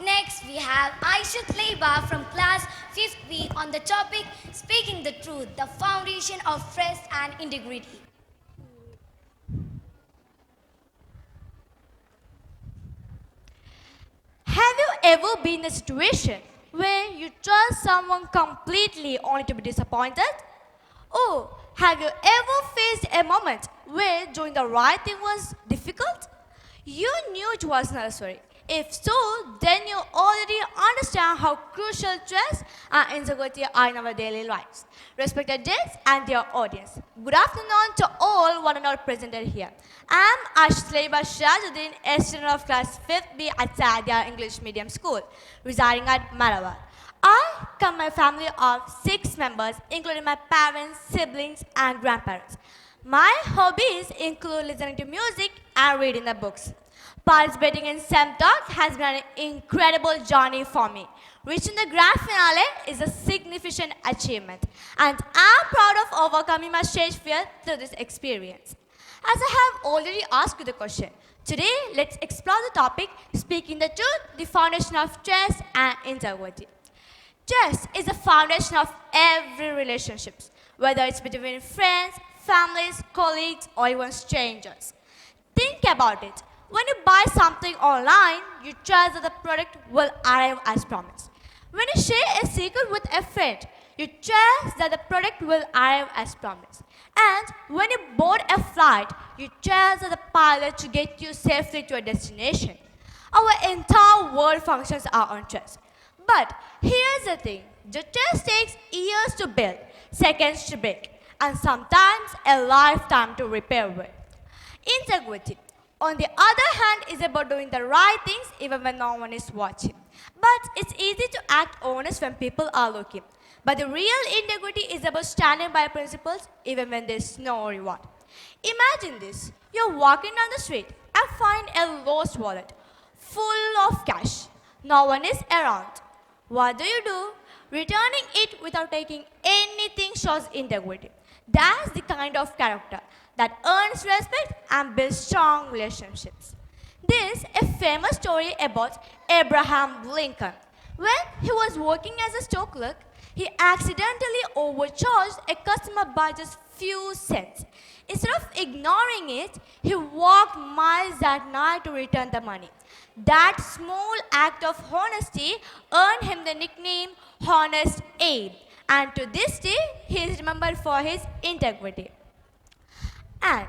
Next, we have Aishat Leiba from class 5th B on the topic Speaking the Truth, the foundation of trust and integrity. Have you ever been in a situation where you trust someone completely only to be disappointed? Oh, have you ever faced a moment where doing the right thing was difficult? You knew it was necessary. If so, then you already understand how crucial trust and integrity are in our daily lives. Respected guests and dear audience, good afternoon to all one and all presented here. I'm Ashleba Shirajuddin, a student of class 5th B at Sadia English Medium School, residing at Malabar. I come from a family of 6 members, including my parents, siblings, and grandparents. My hobbies include listening to music and reading the books. Participating in SEM Talk has been an incredible journey for me. Reaching the grand finale is a significant achievement, and I'm proud of overcoming my stage fear through this experience. As I have already asked you the question, today let's explore the topic Speaking the Truth, the foundation of trust and integrity. Trust is the foundation of every relationship, whether it's between friends, families, colleagues, or even strangers. Think about it. When you buy something online, you trust that the product will arrive as promised. When you share a secret with a friend, you trust that the product will arrive as promised. And when you board a flight, you trust that the pilot to get you safely to a destination. Our entire world functions on trust. But here's the thing, the trust takes years to build, seconds to break, and sometimes a lifetime to repair with. Integrity, on the other hand, is about doing the right things even when no one is watching. But it's easy to act honest when people are looking. But the real integrity is about standing by principles even when there's no reward. Imagine this, you're walking down the street and find a lost wallet full of cash. No one is around. What do? Returning it without taking anything shows integrity. That's the kind of character that earns respect and builds strong relationships. There's a famous story about Abraham Lincoln. When he was working as a store clerk, he accidentally overcharged a customer by just few cents. Instead of ignoring it, he walked miles that night to return the money. That small act of honesty earned him the nickname Honest Abe, and to this day, he is remembered for his integrity. And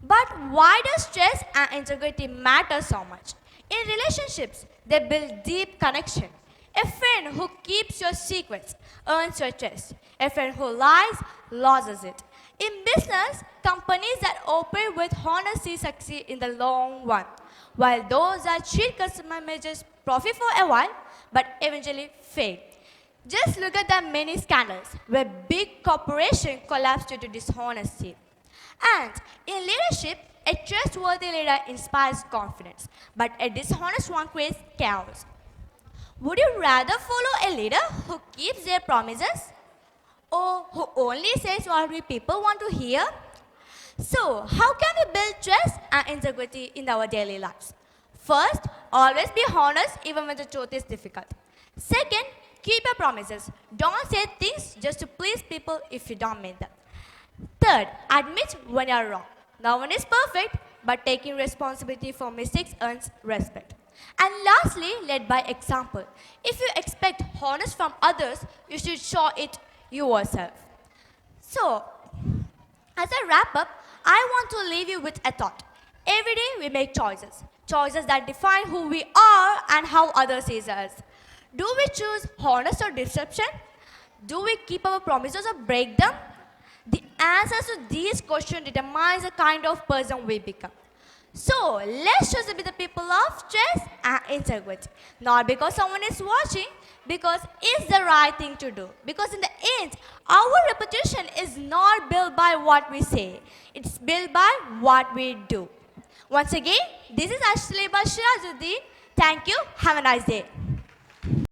but why does trust and integrity matter so much? In relationships, they build deep connection. A friend who keeps your secrets earns your trust. A friend who lies loses it. In business, companies that operate with honesty succeed in the long run, while those that cheat customers may just profit for a while, but eventually fail. Just look at the many scandals where big corporations collapse due to dishonesty. And in leadership, a trustworthy leader inspires confidence, but a dishonest one creates chaos. Would you rather follow a leader who keeps their promises or who only says what we people want to hear? So, how can we build trust and integrity in our daily lives? First, always be honest even when the truth is difficult. Second, keep your promises. Don't say things just to please people if you don't mean them. Third, admit when you're wrong. No one is perfect, but taking responsibility for mistakes earns respect. And lastly, lead by example. If you expect honest from others, you should show it yourself. So, as I wrap up, I want to leave you with a thought. Every day we make choices. Choices that define who we are and how others see us. Do we choose honest or deception? Do we keep our promises or break them? The answers to these questions determines the kind of person we become. So, let's choose to be the people of trust and integrity. Not because someone is watching, because it's the right thing to do. Because in the end, our reputation is not built by what we say. It's built by what we do. Once again, this is Ashley Bashirajuddin. Thank you. Have a nice day.